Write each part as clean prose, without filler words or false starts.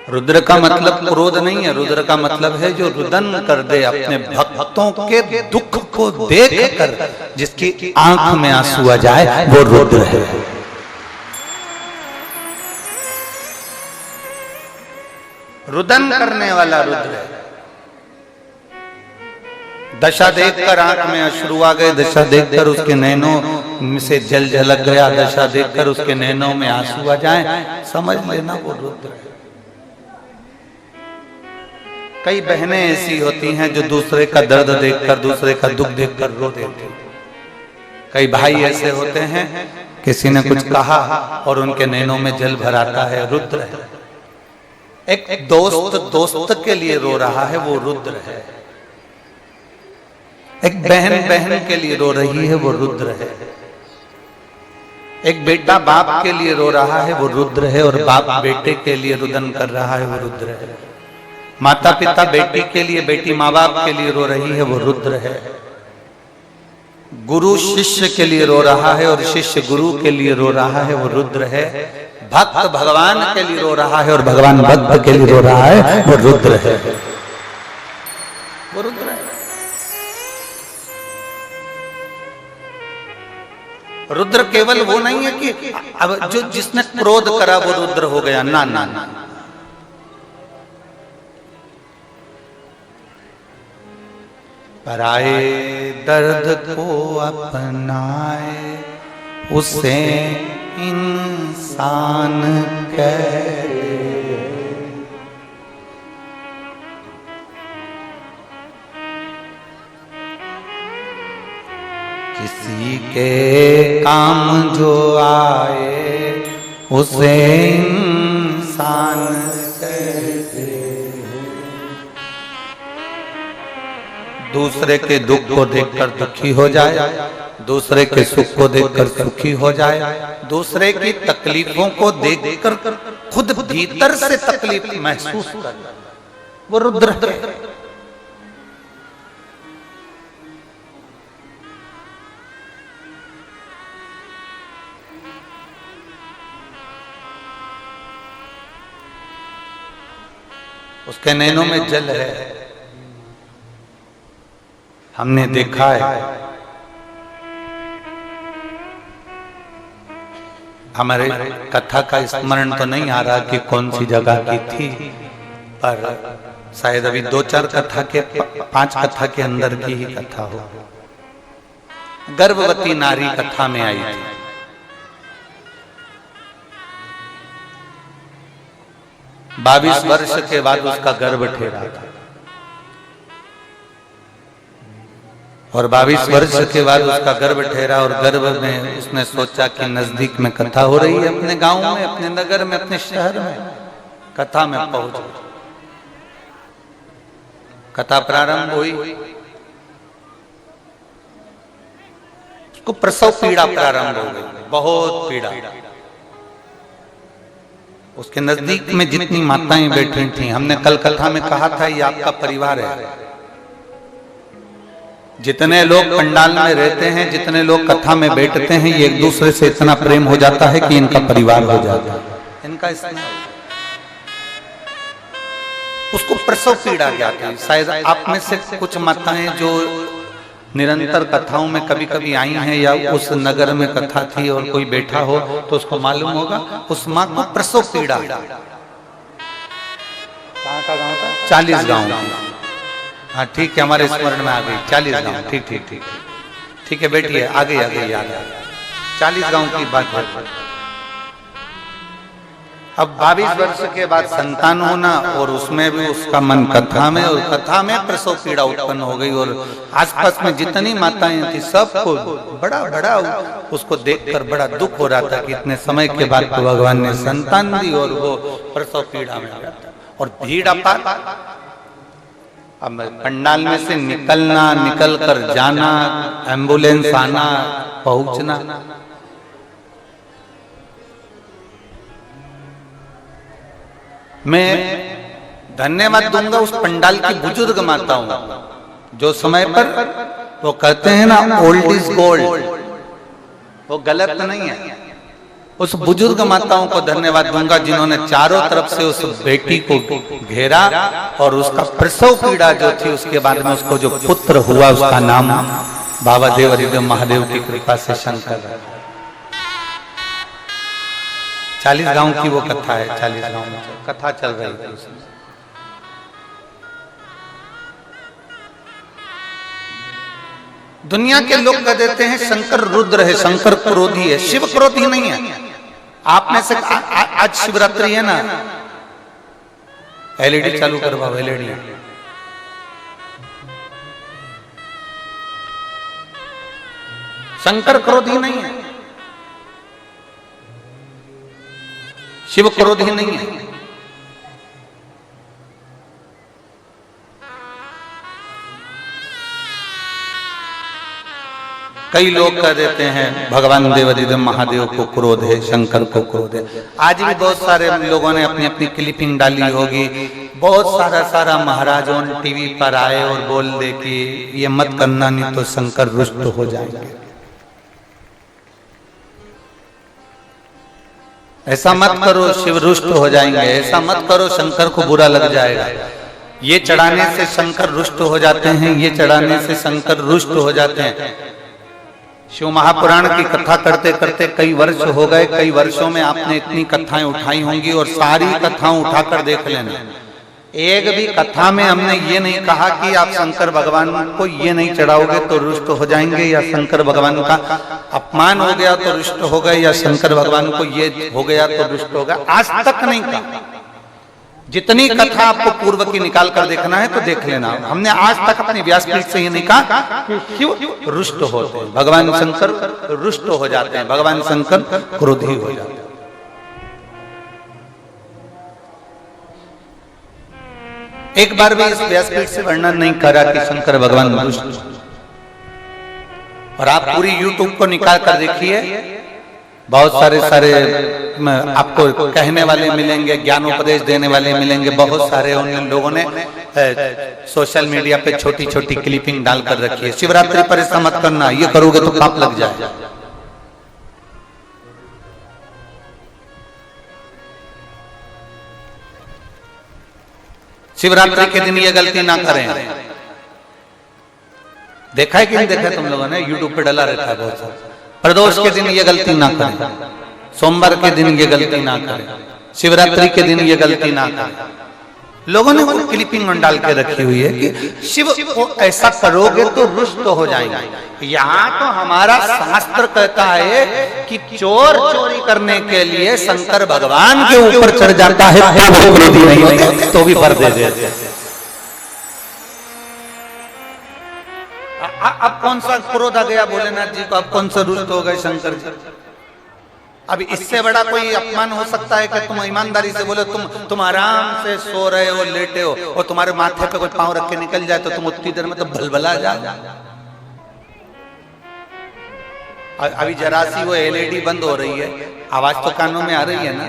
रुद्र का मतलब क्रोध नहीं है, रुद्र का मतलब है जो रुदन कर दे, अपने भक्तों के दुख को देख कर जिसकी आंख में आंसू आ जाए वो रुद्र है। रुदन करने वाला रुद्र है। दशा देखकर आंख में अश्रु आ गए, दशा देखकर उसके नैनों से जल झलक गया, दशा देखकर उसके नैनों में आंसू आ जाए, समझ लेना वो रुद्र है। कई बहनें ऐसी होती हैं जो दूसरे का दर्द देखकर, दूसरे का दुख देखकर रो देती हैं। कई भाई ऐसे होते हैं, किसी ने कुछ कहा और उनके नैनों में जल भर आता है, रुद्र है। एक दोस्त के लिए रो रहा है, वो रुद्र है। एक बहन के लिए रो रही है, वो रुद्र है। एक बेटा बाप के लिए रो रहा है, वो रुद्र है। और बाप बेटे के लिए रुदन कर रहा है, वो रुद्र है। माता पिता बेटी के लिए, बेटी माँ बाप के लिए रो रही है, वो रुद्र है। गुरु शिष्य के लिए रो रहा है और शिष्य गुरु के लिए रो रहा है, वो रुद्र है। भक्त भगवान के लिए रो रहा है और भगवान भक्त के लिए रो रहा है, वो रुद्र है। वो रुद्र है। रुद्र केवल वो नहीं है कि अब जो जिसने क्रोध करा वो रुद्र हो गया, ना ना ना। पराए दर्द को अपनाए उसे इंसान कहे। किसी के काम जो आए उसे इंसान कहते। दूसरे के दुख को देखकर दुखी हो जाए, दूसरे के सुख को देखकर सुखी हो जाए, दूसरे की तकलीफों को देखकर खुद भीतर से तकलीफ महसूस कर, वो रुद्र है। उसके नैनों में जल है, हमने देखा है। हमारे कथा का स्मरण तो नहीं आ रहा कि कौन सी जगह की थी, पर शायद अभी 2-4 कथा के 5 कथा के अंदर की ही कथा हो। गर्भवती नारी कथा में आई थी। 22 वर्ष के बाद उसका गर्भ ठहरा था और 22 वर्ष के बाद उसका गर्भ ठहरा और गर्भ में उसने सोचा कि नजदीक में कथा हो रही है, अपने गांव में, अपने नगर में, अपने शहर में कथा में पहुंच गई। कथा प्रारंभ हुई, उसको प्रसव पीड़ा प्रारंभ हो गई, बहुत पीड़ा। उसके नजदीक में जितनी माताएं बैठी थीं, हमने कल कथा में कहा था ये आपका परिवार है। जितने लोग पंडाल में रहते हैं, जितने लोग कथा में बैठते हैं, ये एक दूसरे से इतना प्रेम हो जाता है कि इनका परिवार हो जाता है, इनका स्नेह। उसको प्रसव पीड़ा ज्ञात है। शायद आप में से कुछ माताएं जो निरंतर कथाओं में कभी कभी आई हैं या उस नगर में कथा थी और कोई बैठा हो तो उसको मालूम होगा, उस माँ को प्रसव पीड़ा। कहाँ का गाँव था? 40 गाँव। हाँ ठीक है, हमारे स्मरण में आ गई 40 गाँव। ठीक ठीक ठीक ठीक है, बैठिए, आगे आगे याद है। 40 गाँव की बात है। अब 22 वर्ष के बाद संतान होना और उसमें भी उसका मन कथा में, और कथा में प्रसव पीड़ा उत्पन्न हो गई। और आसपास में जितनी माताएं थी सबको बड़ा बड़ा उसको देखकर बड़ा दुख हो रहा था कि इतने समय के बाद तो भगवान ने संतान दी और वो प्रसव पीड़ा में गया था। और भीड़ अपार। अब पंडाल में से निकलना, निकल कर जाना, एम्बुलेंस आना, पहुंचना। मैं धन्यवाद दूंगा उस पंडाल की बुजुर्ग माताओं जो समय पर वो कहते हैं ना, ओल्ड इज गोल्ड, वो गलत नहीं है। उस बुजुर्ग माताओं को धन्यवाद दूंगा जिन्होंने चारों तरफ से उस बेटी को घेरा और उसका प्रसव पीड़ा जो थी उसके बाद में उसको जो पुत्र हुआ उसका नाम बाबा देव हरिदेव महादेव की कृपा से शंकर। 40 गांव की वो कथा है, 40 गांव में कथा चल रही थी उसमें। दुनिया के लोग कह देते हैं शंकर रुद्र है, शंकर क्रोधी है। शिव क्रोधी नहीं है। आप में से आज शिवरात्रि है ना, एलईडी चालू करवाओ, एलईडी। शंकर क्रोधी नहीं है, शिव क्रोधी नहीं है। कई लोग कह देते हैं भगवान देवादिदेव महादेव को क्रोध है, शंकर को क्रोध है। आज भी बहुत सारे लोगों ने अपनी अपनी क्लिपिंग डाली होगी, बहुत सारा महाराजों टीवी पर आए और बोल दे कि ये मत करना नहीं तो शंकर रुष्ट हो जाएंगे, ऐसा मत करो शिव रुष्ट हो जाएंगे, ऐसा मत करो शंकर को बुरा लग जाएगा। ये चढ़ाने से शंकर रुष्ट हो जाते हैं, ये चढ़ाने से शंकर रुष्ट हो जाते हैं। शिव महापुराण की कथा करते करते कई वर्ष हो गए। कई वर्षों में आपने इतनी कथाएं उठाई होंगी और सारी कथाएं उठाकर देख लेना। एक भी कथा में हमने ये नहीं कहा कि आप शंकर भगवान को ये नहीं चढ़ाओगे तो रुष्ट हो जाएंगे, या शंकर भगवान का अपमान हो गया तो रुष्ट हो गए, या शंकर भगवान को ये हो गया तो रुष्ट हो गया। आज तक नहीं कहा। जितनी कथा आपको पूर्व की निकाल कर देखना है तो देख लेना। हमने आज तक अपनी व्यासपीठ से ये नहीं कहा कि शिव रुष्ट होते हैं, भगवान शंकर रुष्ट हो जाते हैं, भगवान शंकर क्रोधी हो जाते हैं। एक बार भी इस व्यासपीठ से वर्णन नहीं करा कि शंकर भगवान रुष्ट। और आप पूरी YouTube को निकाल कर देखिए, बहुत सारे आपको कहने वाले मिलेंगे, ज्ञानोपदेश देने वाले मिलेंगे। बहुत सारे उन लोगों ने सोशल मीडिया पे छोटी छोटी क्लिपिंग डालकर रखी है। शिवरात्रि पर ऐसा मत करना, ये करोगे तो पाप लग जाए। शिवरात्रि के दिन ये गलती ना करें। देखा है कि नहीं देखा है तुम लोगों ने? YouTube पे डला रहता है बहुत सारा। प्रदोष के दिन ये गलती ना करें, सोमवार के दिन ये गलती ना करें, शिवरात्रि के दिन ये गलती ना करें। लोगों ने वो क्लिपिंग डाल के रखी हुई है कि शिव को ऐसा करोगे तो रुष्ट हो जाएंगे। यहाँ तो हमारा शास्त्र कहता है कि चोर चोरी करने के लिए शंकर भगवान के ऊपर चढ़ जाता है तो वो क्रोधी नहीं होते, तो भी भर दे देते। अब कौन सा क्रोध आ गया भोलेनाथ जी को? अब कौन सा रुष्ट हो गए शंकर जी? अब इससे बड़ा कोई अपमान हो सकता है कि तुम ईमानदारी से बोले तुम आराम से सो रहे हो, लेटे हो, और तुम्हारे माथे पे कोई पांव रख के निकल जाए तो तुम उतनी देर में तो भलभला जा। अभी जरा सी वो एलईडी बंद हो रही है, आवाज तो कानों में आ रही है ना,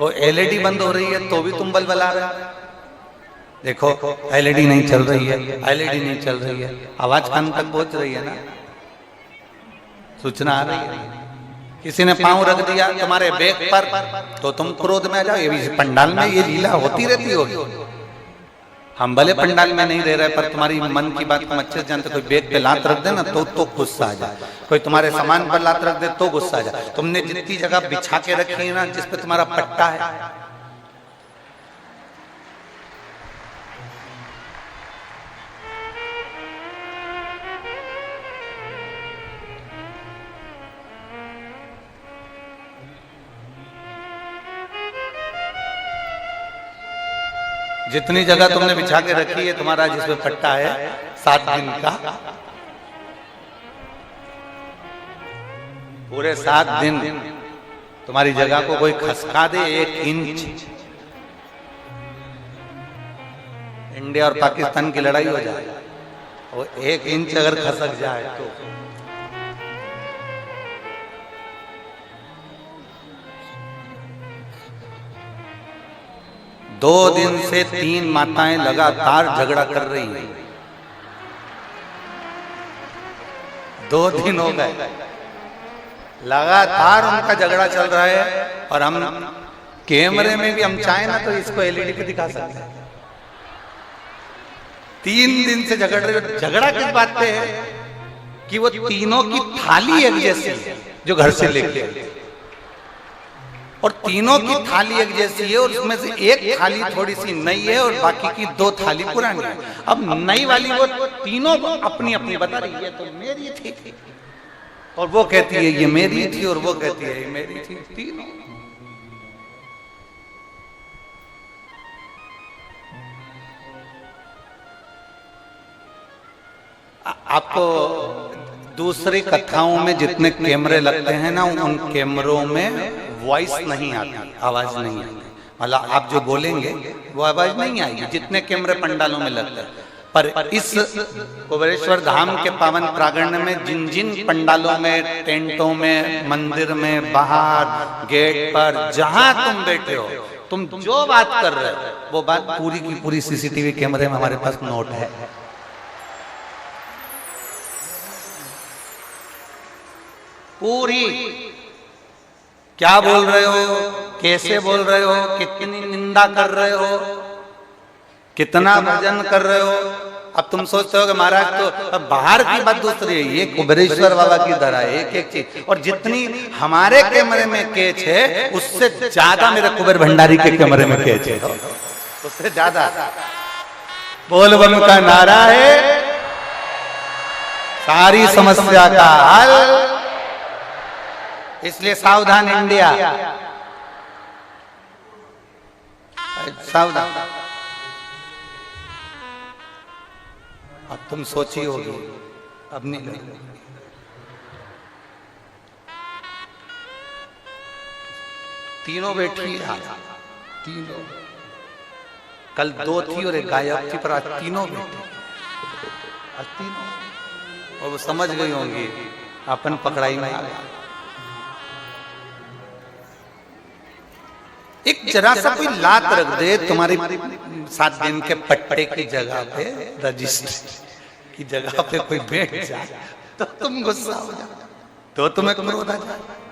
वो एलईडी बंद हो रही है तो भी तुम बलबला रहे हो। देखो एलईडी नहीं चल रही है, एलईडी नहीं चल रही है, आवाज कान तक पहुंच रही है ना, सूचना आ रही है। किसी ने पांव रख दिया तुम्हारे बैग पर तो तुम क्रोध में आ जाओ। ये भी पंडाल में ये लीला होती रहती होगी। हम भले पंडाल में नहीं रह रहे, पर तुम्हारी मन की बात तुम अच्छे से जानते। कोई बैग पे लात रख दे ना तो गुस्सा आ जाए, कोई तुम्हारे सामान पर लात रख दे तो गुस्सा आ जाए। तुमने जितनी जगह बिछा के रखी है ना जिसपे तुम्हारा पट्टा है, जितनी जगह तुमने बिछा के रखी है तुम्हारा जिसमें पट्टा है 7 दिन का, पूरे 7 दिन तुम्हारी जगह को कोई खसका दे 1 इंच, इंडिया और पाकिस्तान की लड़ाई हो जाए, वो 1 इंच अगर खसक जाए तो 2 दिन से 3 माताएं लगातार झगड़ा कर रही हैं। 2 दिन हो गए लगातार उनका झगड़ा चल रहा है, और हम कैमरे में भी हम चाहें ना तो इसको एलईडी पे दिखा सकते हैं। 3 दिन से झगड़ रहे। झगड़ा किस बात पे है कि वो तीनों की थाली एक जैसी है जो घर से लेके आए, और तीनों की थाली एक जैसी है, और उसमें से एक थाली थोड़ी सी नई है और बाकी की 2 थाली पुरानी है। अब नई वाली वो तीनों अपनी अपनी बता रही है, तो मेरी थी, और वो कहती है ये मेरी थी, और वो कहती है ये मेरी थी। तीनों आपको दूसरी कथाओं में जितने कैमरे लगते हैं ना, उन कैमरों में वॉइस नहीं आती, आवाज नहीं आती। मतलब आप जो बोलेंगे वो आवाज नहीं आएगी, जितने कैमरे पंडालों में लगते हैं। पर इस कुबेरेश्वर धाम के पावन प्रांगण में जिन जिन पंडालों में, टेंटों में, मंदिर में, बाहर गेट पर, जहां तुम बैठे हो, तुम जो बात कर रहे हो वो बात पूरी की पूरी सीसीटीवी कैमरे में हमारे पास नोट है। पूरी क्या बोल रहे हो, कैसे बोल रहे हो, कितनी निंदा कर रहे हो, कितना भजन कर रहे हो। अब तुम सोचते हो कि महाराज तो बाहर की बात दूसरी है, ये कुबेरेश्वर बाबा की धरा है एक एक चीज, और जितनी हमारे कैमरे में कैच है उससे ज्यादा मेरे कुबेर भंडारी के कैमरे में कैच है, उससे ज्यादा। बोल बम का नारा है सारी समस्या का हल, इसलिए सावधान इंडिया, सावधान। अब तुम सोची होगी, अब नहीं, तीनों बैठी है, तीनों, कल 2 थी और एक गायब थी, पर आज तीनों बैठी, आज तीनों, और वो समझ गई होंगी अपन पकड़ाई में आ गया। एक जरा सा कोई लात रख दे तुम्हारी 7 दिन के पट्टे की जगह पे, रजिस्ट्री की जगह पे कोई बैठ जाए तो तुम गुस्सा हो जाओ, तो तुम्हें क्रोध आ जाए।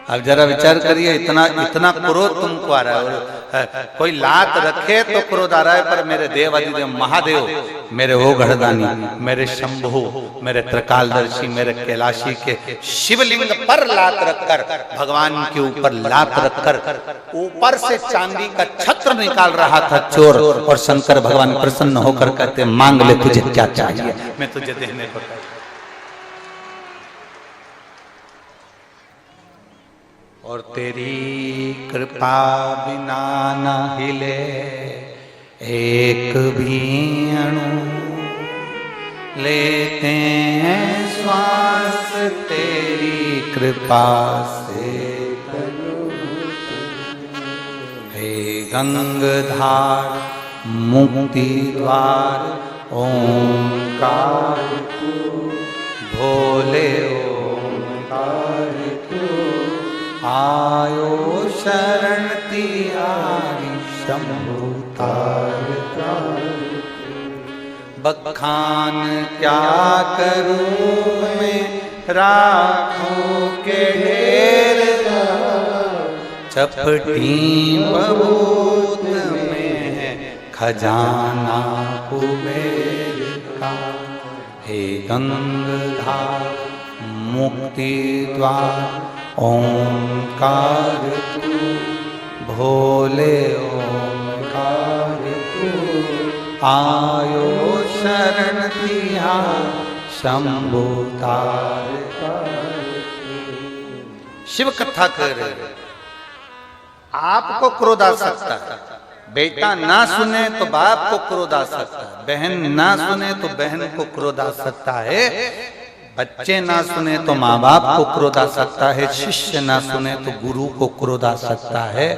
अब जरा विचार करिए, इतना इतना क्रोध तुमको आ रहा है, कोई लात रखे तो क्रोध आ रहा है, पर मेरे देवाधिदेव महादेव, मेरे वो गढ़दानी, मेरे शंभु, मेरे त्रिकालदर्शी, मेरे कैलाशी के शिवलिंग पर लात रखकर, भगवान के ऊपर लात रखकर, ऊपर से चांदी का छत्र निकाल रहा था चोर, और शंकर भगवान प्रसन्न होकर कहते मांग ले तुझे क्या चाहिए, मैं तुझे देने को तैयार। और तेरी कृपा बिना न हिले एक भी अणु, लेते हैं श्वास तेरी कृपा से। हे गंगाधार मुक्ति द्वार ओंकार तू, भोले ओंकार तू, आयो शरण तिहारी शंभु तार तार। बखान क्या करूं मैं राखों के ढेर, चपटी बबूत में है खजाना कुबेर का। हे गंगाधार मुक्ति द्वार ओंकार तू, भोले ओंकार तू, आयो शरण तिहार शंभु तार तार। शिव कथा कर रहे, आपको क्रोध आ सकता है, बेटा ना सुने तो बाप को क्रोध आ सकता है, बहन ना सुने तो बहन को क्रोध आ सकता है, बच्चे ना सुने तो माँ बाप को क्रोध आ सकता है, शिष्य ना सुने तो गुरु को क्रोध आ सकता है,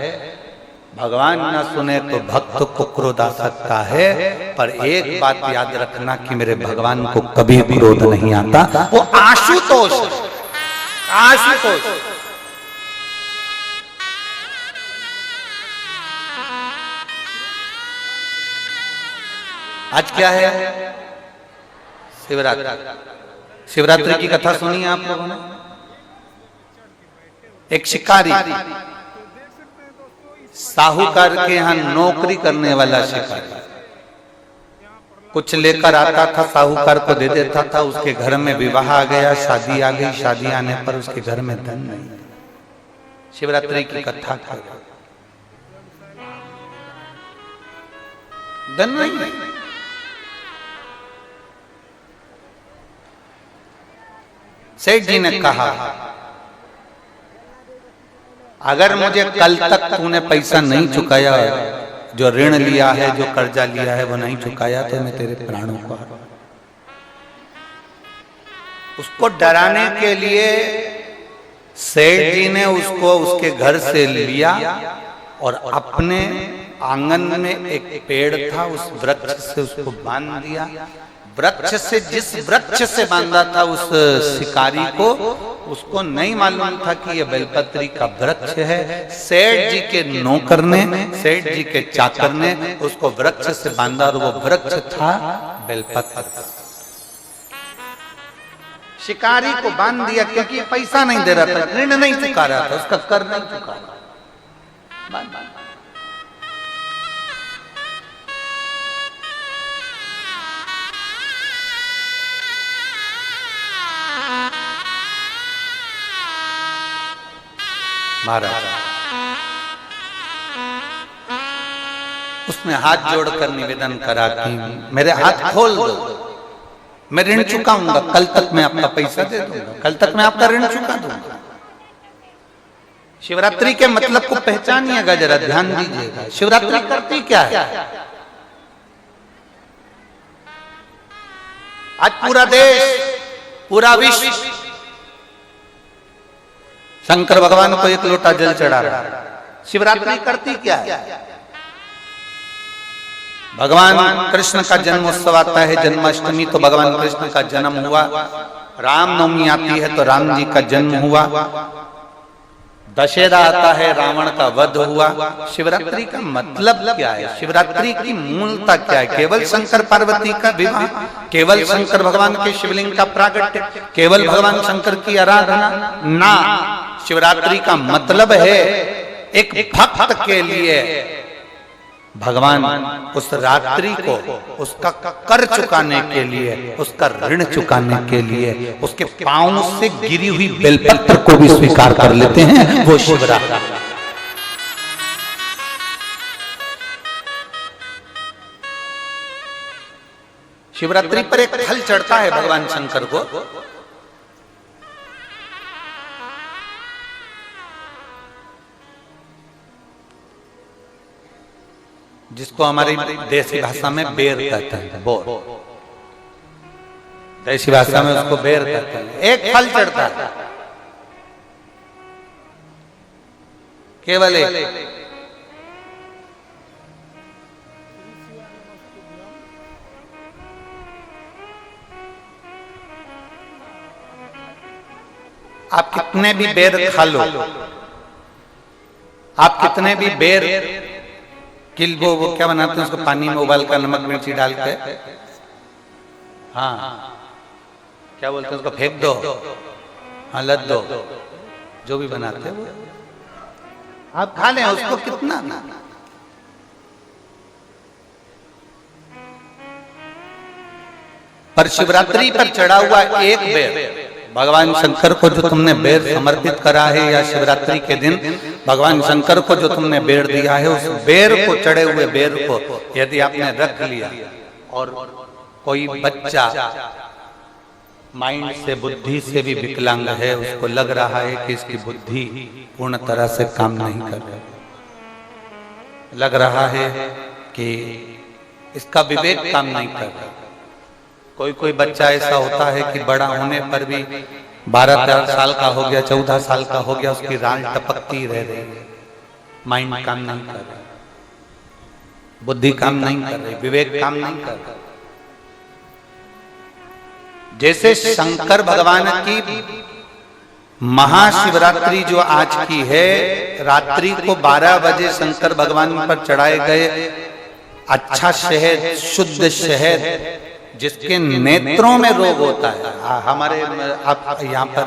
भगवान ना सुने तो भक्त को क्रोध आ सकता है। पर एक बात याद रखना कि मेरे भगवान को कभी क्रोध नहीं आता, वो आशुतोष, आशुतोष। आज क्या है? शिवरात्रि। शिवरात्रि की कथा सुनी है आप लोगों ने? एक शिकारी, साहूकार के यहाँ नौकरी करने वाला शिकारी, कुछ लेकर आता था, साहूकार को दे देता था, उसके घर में विवाह आ गया, शादी आ गई, शादी आने पर उसके घर में धन नहीं। शिवरात्रि की कथा कर, धन नहीं। सेठ जी ने कहा, अगर मुझे कल तक तूने पैसा नहीं चुकाया, जो ऋण लिया है, जो कर्जा लिया है, वो नहीं चुकाया, तो मैं तेरे प्राणों को। उसको डराने के लिए सेठ जी ने उसको उसके घर से लिया और अपने आंगन में एक पेड़ था, उस वृक्ष से उसको बांध दिया। वृक्ष से, जिस वृक्ष से बांधा था उस शिकारी को, उसको नहीं मालूम था कि यह बेलपत्री का वृक्ष है। सेठ जी के नौकर ने, सेठ जी के चाकर ने उसको वृक्ष से बांधा और वो वृक्ष था बेलपत्र। शिकारी को बांध दिया क्योंकि पैसा नहीं दे रहा था, ऋण नहीं चुका रहा था, उसका कर नहीं चुका रहा। महाराज उसने हाथ जोड़कर निवेदन करा कि मेरे हाथ खोल दो, मैं ऋण चुकाऊंगा, कल तक मैं आपका पैसा दे दूंगा, कल तक मैं आपका ऋण चुका दूंगा। शिवरात्रि के मतलब को पहचानिएगा, जरा ध्यान दीजिएगा। शिवरात्रि करती क्या है? आज पूरा देश, पूरा विश्व शंकर भगवान को एक लोटा जल चढ़ा रहा है। शिवरात्रि करती क्या है? भगवान कृष्ण का जन्मोत्सव आता है, जन्माष्टमी, तो भगवान कृष्ण का जन्म हुआ। रामनवमी आती है तो राम जी का जन्म हुआ। दशहरा आता है, रावण का वध हुआ। शिवरात्रि का मतलब क्या है? शिवरात्रि की मूलता क्या है? केवल शंकर पार्वती का विवाह, केवल शंकर भगवान के शिवलिंग का प्रागट्य, केवल भगवान शंकर की आराधना? ना, शिवरात्रि का मतलब है एक भक्त के लिए भगवान उस रात्रि को उसका कर चुकाने के लिए, उसका ऋण चुकाने के लिए उसके पांव से गिरी हुई बेलपत्र को भी स्वीकार कर लेते हैं। वो शिवरात्रि। शिवरात्रि पर एक फल चढ़ता है भगवान शंकर को, जिसको हमारी देसी भाषा में बेर कहते हैं। बोर, देसी भाषा में उसको बेर कहते हैं। एक फल चढ़ता है, केवल एक। आप कितने भी बेर खा लो, आप कितने भी बेर किल्बो, वो क्या बनाते हैं उसको, पानी में उबाल कर नमक मिर्ची डाल के, हाँ क्या बोलते हैं उसको, फेंक दो, हाँ लद दो, जो भी बनाते हैं वो आप खा लें, उसको कितना ना। पर शिवरात्रि पर चढ़ा हुआ एक बेर, भगवान शंकर को जो तुमने बेर समर्पित करा है, या शिवरात्रि के दिन भगवान शंकर को जो तुमने बेर दिया है, उस बेर को, चढ़े हुए बेर को यदि आपने रख लिया और कोई बच्चा माइंड से, बुद्धि से भी विकलांग है, उसको लग रहा है कि इसकी बुद्धि पूर्ण तरह से काम नहीं कर रही, लग रहा है कि इसका विवेक काम नहीं कर रहा। कोई कोई बच्चा ऐसा होता है कि बड़ा होने पर भी 12-13 साल का हो गया, 14 साल का हो गया, उसकी राल टपकती रह रही है, माइंड काम नहीं कर रहा, बुद्धि काम नहीं कर रही, विवेक काम नहीं कर रहा। जैसे शंकर भगवान की महाशिवरात्रि जो आज की है, रात्रि को 12 बजे शंकर भगवान पर चढ़ाए गए अच्छा शहद, शुद्ध शहद, जिसके नेत्रों में रोग होता है। हमारे आप यहाँ पर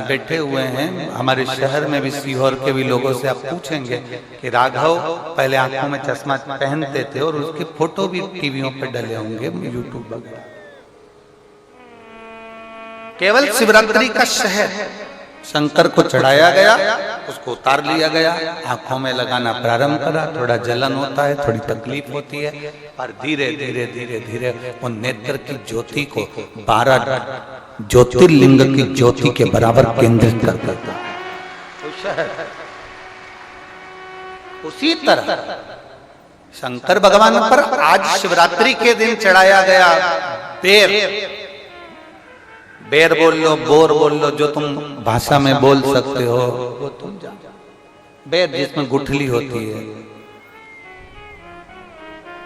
बैठे हुए हैं, हमारे शहर में भी, सीहोर के भी लोगों से आप पूछेंगे कि राघव पहले आंखों में चश्मा पहनते थे और उसके फोटो भी टीवियों पर डले होंगे, यूट्यूब वगैरह। केवल शिवरात्रि का शहर शंकर को चढ़ाया गया, उसको उतार लिया गया, आंखों में लगाना प्रारंभ करा, थोड़ा जलन होता है, थोड़ी तकलीफ होती है, पर धीरे धीरे धीरे धीरे वो नेत्र की ज्योति को 12 ज्योतिर्लिंग की ज्योति के बराबर केंद्रित कर देता है। उसी तरह शंकर भगवान पर आज शिवरात्रि के दिन चढ़ाया गया बेर बोल लो, बोर बोल लो, जो तुम भाषा में बोल सकते हो वो तुम जानो। बेर जिसमें गुठली होती है,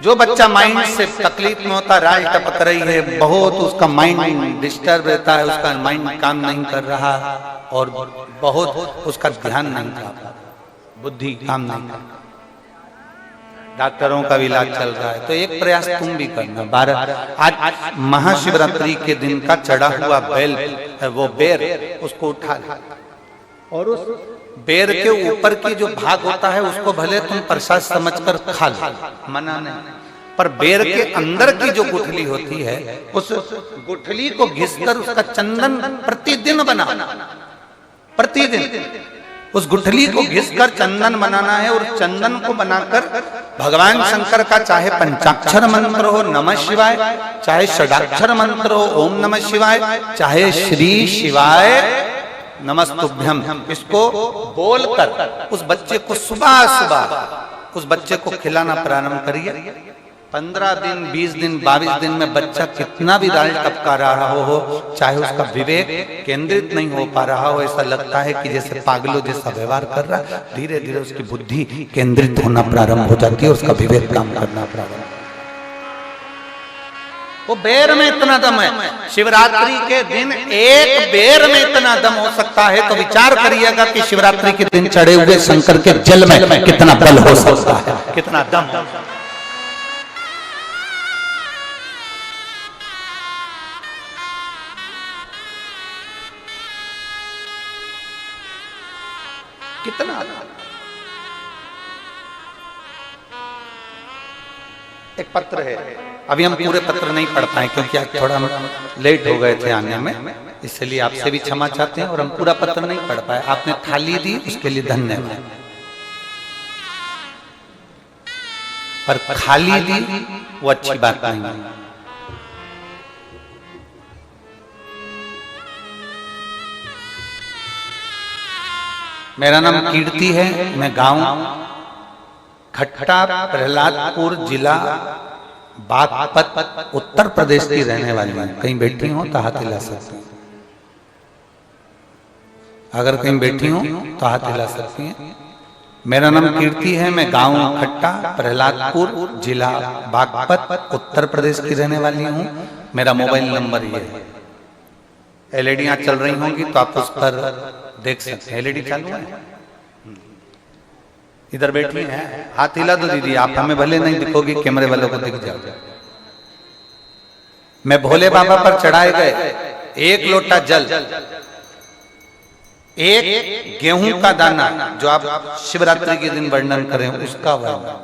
जो बच्चा माइंड से तकलीफ में होता, राल टपक रही है, बहुत उसका माइंड डिस्टर्ब रहता है, उसका माइंड काम नहीं कर रहा और बहुत उसका ध्यान नहीं कर रहा, बुद्धि काम नहीं कर रहा, डॉक्टरों का भी इलाज चल रहा है, तो एक प्रयास तुम भी करना। 12 आज महाशिवरात्रि के दिन का चढ़ा हुआ बेल, वो बेर, उसको उठा और उस बेर के ऊपर की जो भाग होता है उसको भले तुम प्रसाद समझकर खा लो, मना नहीं, पर बेर के अंदर की जो गुठली होती है उस गुठली को घिसकर उसका चंदन प्रतिदिन बनाना, प्रतिदिन उस गुठली को घिसकर चंदन बनाना है। और चंदन को बनाकर भगवान शंकर का चाहे पंचाक्षर मंत्र हो नमः शिवाय, चाहे षडाक्षर मंत्र हो ओम नमः शिवाय, चाहे श्री शिवाय नमस्तुभ्यम, इसको बोलकर उस बच्चे को सुबह सुबह उस बच्चे को खिलाना प्रारंभ करिए। 15 दिन 20 दिन 22 दिन में बच्चा कितना भी राल टपका रहा हो, चाहे उसका विवेक केंद्रित नहीं हो पा रहा हो, ऐसा लगता है कि जैसे पागलों जैसा व्यवहार कर रहा, धीरे धीरे उसकी बुद्धि केंद्रित होना प्रारंभ हो जाती है, उसका विवेक काम करना प्रारंभ। वो बेर में इतना दम है, शिवरात्रि के दिन एक बेर में इतना दम हो सकता है, तो विचार करिएगा कि शिवरात्रि के दिन चढ़े हुए शंकर के जल में कितना बल हो सकता है, कितना दम। कितना एक पत्र है, अभी हम पूरे पत्र नहीं पढ़ पाए क्योंकि आज थोड़ा लेट हो गए थे आने में, इसलिए आपसे भी क्षमा चाहते हैं और हम पूरा पत्र नहीं पढ़ पाए। आपने थाली दी उसके लिए धन्यवाद, पर खाली दी वो अच्छी बात नहीं है। मेरा नाम कीर्ति है, मैं गांव खट्टा प्रहलादपुर जिला बागपत उत्तर प्रदेश की रहने वाली हूँ। कहीं बैठी हो तो हाथ हिला सकती हैं, अगर कहीं बैठी हो तो हाथ हिला सकती हैं। मेरा नाम कीर्ति है, मैं गांव खट्टा प्रहलादपुर जिला बागपत उत्तर प्रदेश की रहने वाली हूँ। मेरा मोबाइल नंबर ये है, एलईडियां चल रही होंगी तो आप उस पर देख सकते हैं। एलईडी चालू है, इधर बैठी हैं, हाथ हिला दो दीदी, आप हमें भले नहीं दिखोगी, कैमरे वालों को दिख जाओगे। मैं भोले बाबा पर चढ़ाए गए 1 लोटा जल, 1 गेहूं का दाना, जो आप शिवरात्रि के दिन वर्णन करें उसका वर्णन,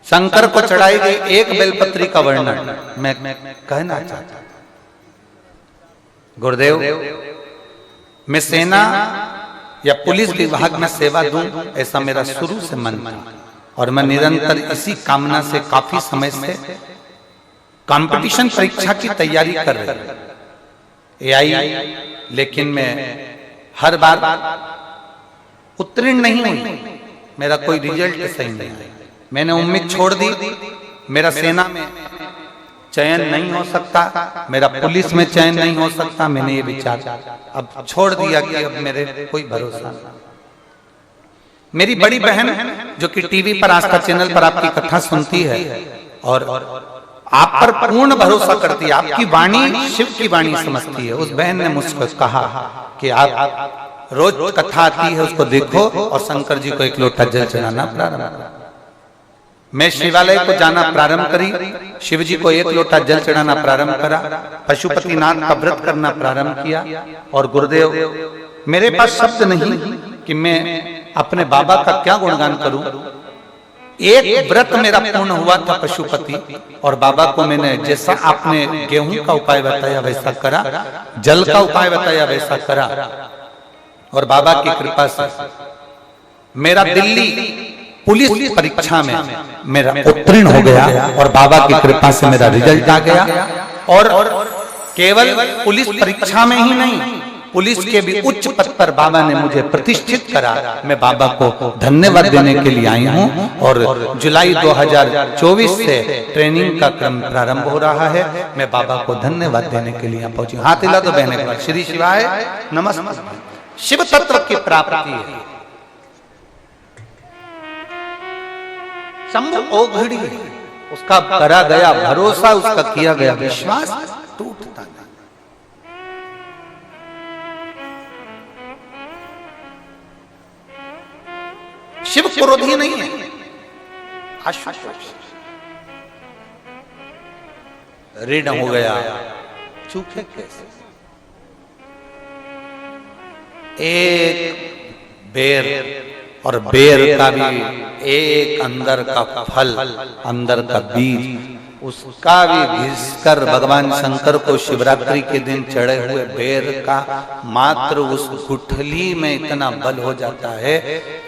शंकर को चढ़ाई गई 1 बेलपत्री का वर्णन मैं कहना चाहता। गुरुदेव, मैं सेना या पुलिस विभाग में सेवा दूं, ऐसा मेरा शुरू से मन था और मैं निरंतर इसी कामना से काफी समय से कंपटीशन परीक्षा की तैयारी कर रहा एआई, लेकिन मैं हर बार उत्तीर्ण नहीं हुई, मेरा कोई रिजल्ट सही नहीं है। मैंने उम्मीद छोड़ दी, मेरा सेना में चयन नहीं हो सकता, मेरा पुलिस में चयन नहीं हो सकता, मैंने ये विचार अब छोड़ दिया कि अब मेरे कोई भरोसा नहीं। मेरी बड़ी बहन जो कि टीवी पर आस्था चैनल पर आपकी कथा सुनती है और आप पर पूर्ण भरोसा करती है, आपकी वाणी शिव की वाणी समझती है, उस बहन ने मुझको कहा कि आप रोज कथा आती है उसको देखो और शंकर जी को 1 लोटा जल चढ़ाना प्रारंभ करो। मैं शिवालय को जाना प्रारंभ करी, शिव जी को 1 लोटा जल चढ़ाना प्रारंभ करा, पशुपतिनाथ का व्रत करना प्रारंभ किया। और गुरुदेव, मेरे पास शब्द नहीं कि मैं अपने बाबा का क्या गुणगान करूं। एक व्रत मेरा पूर्ण हुआ था पशुपति, और बाबा को मैंने जैसा आपने गेहूं का उपाय बताया वैसा करा, जल का उपाय बताया वैसा करा, और बाबा की कृपा से मेरा दिल्ली पुलिस परीक्षा में मेरा उत्तीर्ण हो गया, और बाबा की कृपा से मेरा रिजल्ट आ गया। और केवल पुलिस परीक्षा में ही नहीं, पुलिस के भी उच्च पद पर बाबा ने मुझे प्रतिष्ठित करा। मैं बाबा को धन्यवाद देने के लिए आई हूं। और जुलाई 2024 से ट्रेनिंग का क्रम प्रारंभ हो रहा है। मैं बाबा को धन्यवाद देने के लिए पहुंची। हाथ हिला दो बहने के बाद। श्री शिवाय नमस्ते। शिव तत्व की प्राप्ति है। शंभु ओघड़ी, उसका करा गया भरोसा, उसका किया गया विश्वास टूटता नहीं। शिव क्रोधी नहीं है, आशुतोष ऋण हो गया, चूके कैसे। एक बेर, और बेर का भी एक अंदर का फल, अंदर का बीज, उसका भी घिसकर भगवान शंकर को शिवरात्रि के दिन चढ़े हुए बेर का मात्र उस गुठली में इतना बल हो जाता है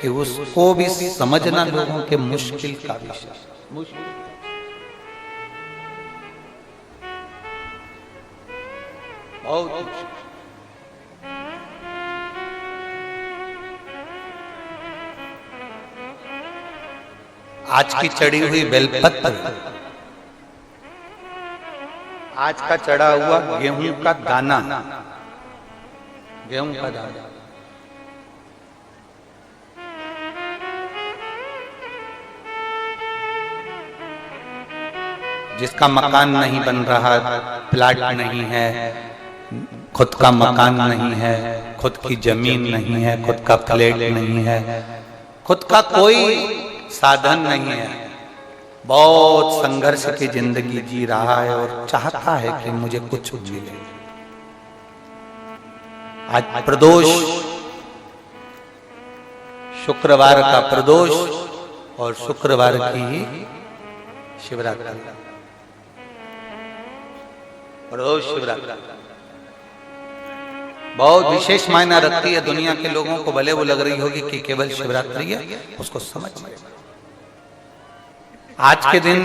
कि उसको भी समझना लोगों के मुश्किल का विषय। बहुत आज की चढ़ी हुई बेलपत्र, आज का चढ़ा हुआ गेहूं का दाना, गेहूं का दाना, जिसका मकान नहीं बन रहा, प्लाट नहीं है, खुद का मकान नहीं है, खुद की जमीन नहीं है, खुद का फ्लैट नहीं है, खुद का कोई साधन नहीं है, बहुत संघर्ष की जिंदगी जी रहा है और चाहता है कि मुझे कुछ मिले। आज प्रदोष, शुक्रवार का प्रदोष और शुक्रवार की ही शिवरात्रि, प्रदोष शिवरात्रि बहुत विशेष मायना रखती है। दुनिया के लोगों को भले वो लग रही होगी कि केवल शिवरात्रि है, उसको समझ में। आज के दिन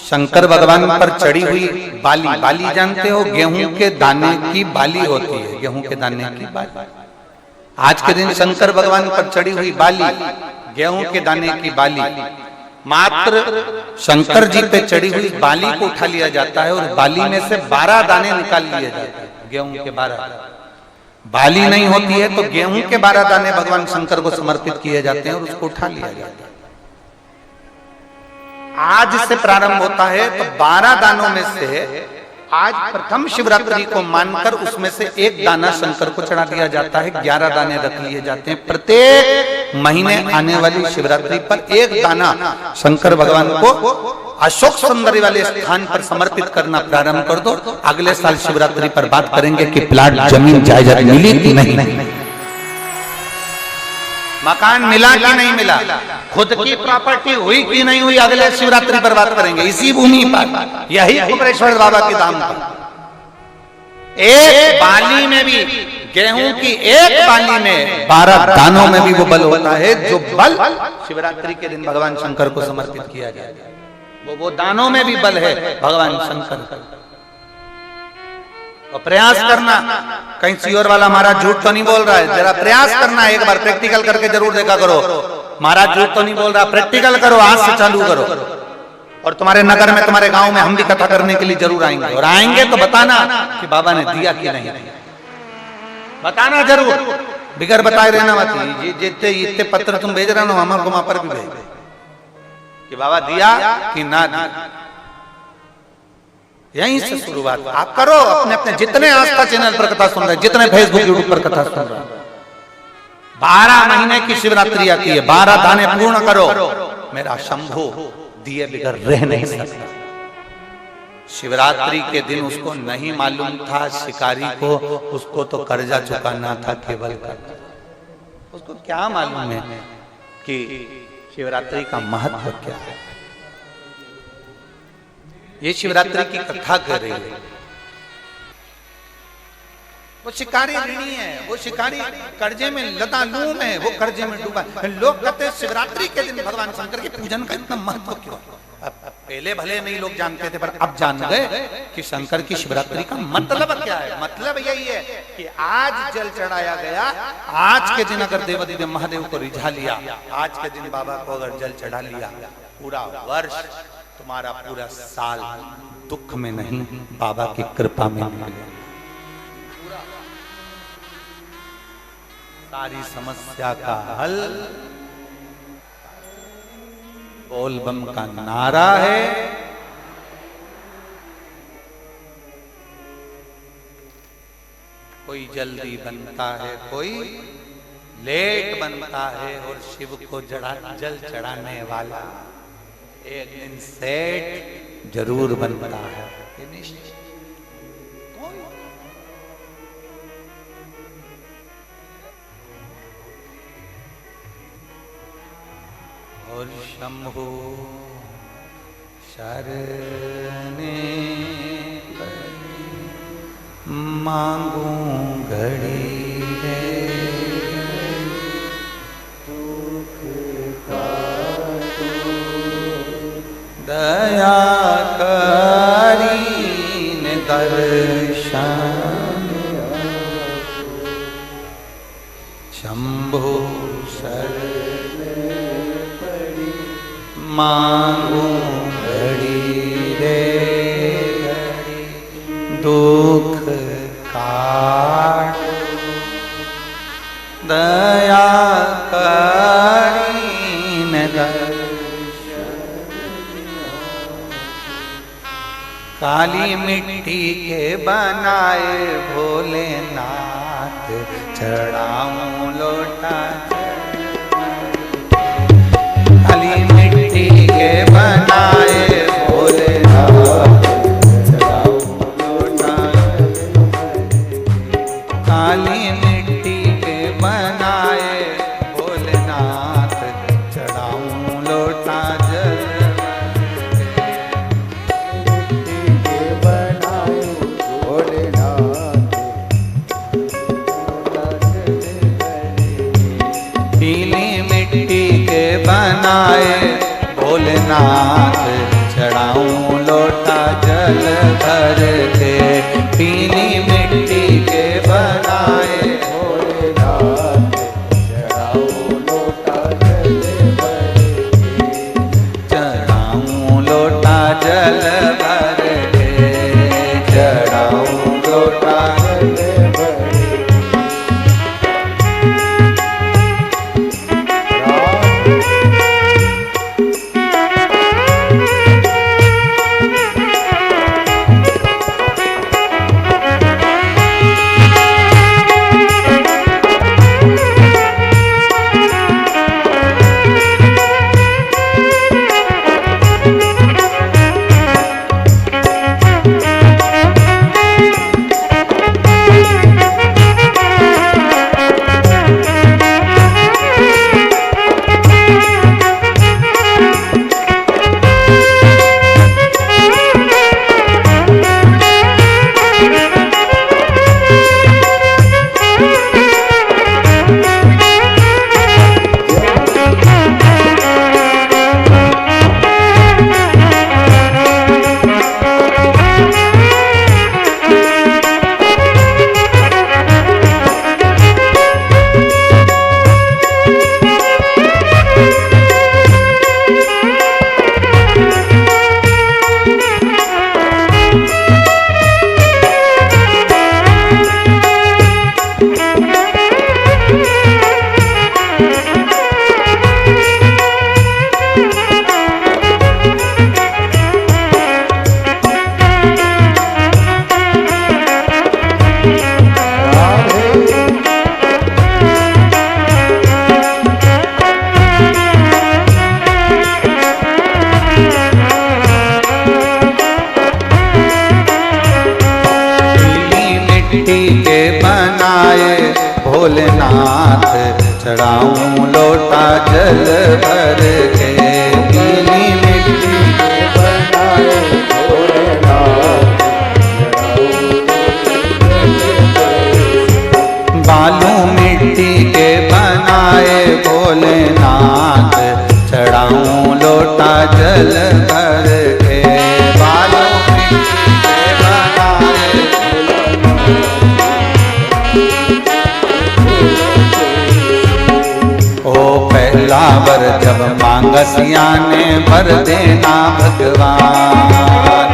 शंकर भगवान पर चढ़ी हुई बाली, बाली जानते हो, गेहूं के दाने की बाली होती है, गेहूं के दाने की बाली। आज के दिन शंकर भगवान पर चढ़ी हुई बाली, गेहूं के दाने की बाली, मात्र शंकर जी पे चढ़ी हुई बाली को उठा लिया जाता है और बाली में से 12 दाने निकाल लिए जाते हैं। गेहूं के 12, बाली नहीं होती है तो गेहूं के 12 दाने भगवान शंकर को समर्पित किए जाते हैं और उसको उठा लिया जाता है। आज से प्रारंभ होता है तो 12 दानों में से आज प्रथम शिवरात्रि को मानकर उसमें से एक दाना शंकर को चढ़ा दिया जाता है, 11 दाने रख लिए जाते हैं। प्रत्येक महीने आने वाली शिवरात्रि पर एक दाना शंकर भगवान को अशोक सुंदरी वाले स्थान पर समर्पित करना प्रारंभ कर दो। अगले साल शिवरात्रि पर बात करेंगे कि प्लाट, जमीन, जायदाद मिली कि नहीं, मकान मिला कि नहीं मिला, खुद की प्रॉपर्टी हुई कि नहीं हुई, अगले शिवरात्रि पर बात करेंगे। इसी भूमि पर, यही कुमरेश्वर बाबा के धाम पर, एक बाली में भी, गेहूं की एक बाली में 12 दानों में भी वो बल होता है जो बल शिवरात्रि के दिन भगवान शंकर को समर्पित किया जाए। वो दानों में भी बल है भगवान शंकर का। और प्रयास करना, कहीं सीओर वाला महाराज झूठ तो नहीं बोल रहा है, जरा प्रयास करना, एक बार प्रैक्टिकल करके जरूर देखा करो। महाराज झूठ तो नहीं बोल रहा, प्रैक्टिकल करो, आज से चालू करो। और तुम्हारे नगर में, तुम्हारे गांव में हम भी कथा करने के लिए जरूर आएंगे, और आएंगे तो बताना कि बाबा ने दिया कि नहीं, बताना जरूर, बिगर बताए रहना मत। जितने इतने पत्र तुम भेज रहे हो, हमारे वहां पर भी भेज कि बाबा दिया कि ना दिया। यहीं से शुरुआत आप करो। अपने अपने जितने आस्था चैनल पर कथा सुन रहे, जितने फेसबुक यूट्यूब पर कथा सुन रहे, 12 महीने की शिवरात्रि आती है, 12 दाने पूर्ण करो। मेरा शंभु दिए बगैर रह नहीं सकता। शिवरात्रि के दिन उसको नहीं मालूम था शिकारी को, उसको तो कर्जा चुकाना था केवल का। उसको क्या मालूम है कि शिवरात्रि का महत्व क्या है। ये शिवरात्रि की कथा कर रही है। वो शिकारी ऋणी है, वो शिकारी कर्जे में लतालूम है, वो कर्जे में डूबा। लोग कहते हैं शिवरात्रि के दिन भगवान शंकर के पूजन का इतना महत्व क्यों। पहले भले नहीं लोग जानते थे, पर अब जान गए कि शंकर की शिवरात्रि का मतलब क्या है। मतलब यही है कि आज जल चढ़ाया गया, आज के दिन अगर देवादिदेव महादेव को रिझा लिया, आज के दिन बाबा को अगर जल चढ़ा लिया, पूरा वर्ष तुम्हारा पूरा साल दुख में नहीं, बाबा की कृपा में निकले। सारी समस्या का हल बोल बम का नारा है। कोई जल्दी बनता है, कोई लेट बनता है, और शिव को जल चढ़ाने वाला एक दिन सेठ जरूर बनता है। और शंभो शरणे मांगू घड़ी है, दया करीन दर्शन। शंभो मांगू घड़ी रे घड़ी, दुख काट दया करीन दर्शन। काली मिट्टी के बनाए भोलेनाथ, चढ़ाऊं लोटा के बनाए भोलेनाथ, चढ़ाऊं लोटा। काली मिट्टी के बनाए भोलेनाथ, चढ़ाऊं लोटा जल। मिट्टी के बनाए भोलेनाथ, पीली मिट्टी के बनाए भोलेनाथ, चढ़ाऊं लोटा जल भर के। पीली मिट्टी के बनाए भोलेनाथ, चढ़ाऊं लोटा जल भर के। चढ़ाऊं लोटा जल भर के, चढ़ाऊं लोटा जल भर के। भोलेनाथ चढ़ाऊं लोटा जल भर के। पीली मिट्टी के बनाए भोलेनाथ, बालू मिट्टी के बनाए भोलेनाथ चढ़ाऊं लोटा जल भर के। बालू मिट्टी के बनाए ओ पहला वर जब मांगसिया ने भर देना भगवान,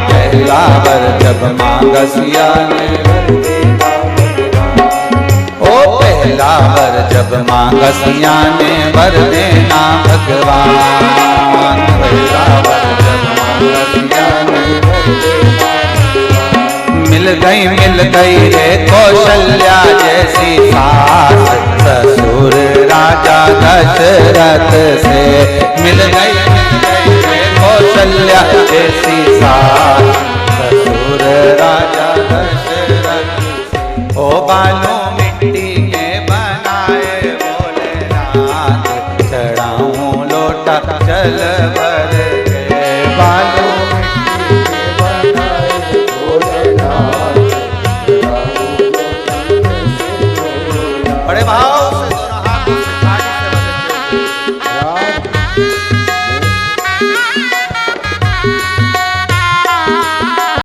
पहला वर जब मांगसिया ने भर देना भगवान, ओ पहला वर जब मांगसिया ने भर देना भगवान, पहला वर जब मांगसिया ने भर देना भगवान। मिल गई रे कौशल्या जैसी सास, ससुर राजा दशरथ से। मिल गई रे कौशल्या जैसी सास, ससुर राजा दशरथ से। ओ बालू मिट्टी के बनाए भोलेनाथ चढ़ाऊं लोटा जल भर के। बालू मिट्टी के बनाए भोलेनाथ, बड़े भाव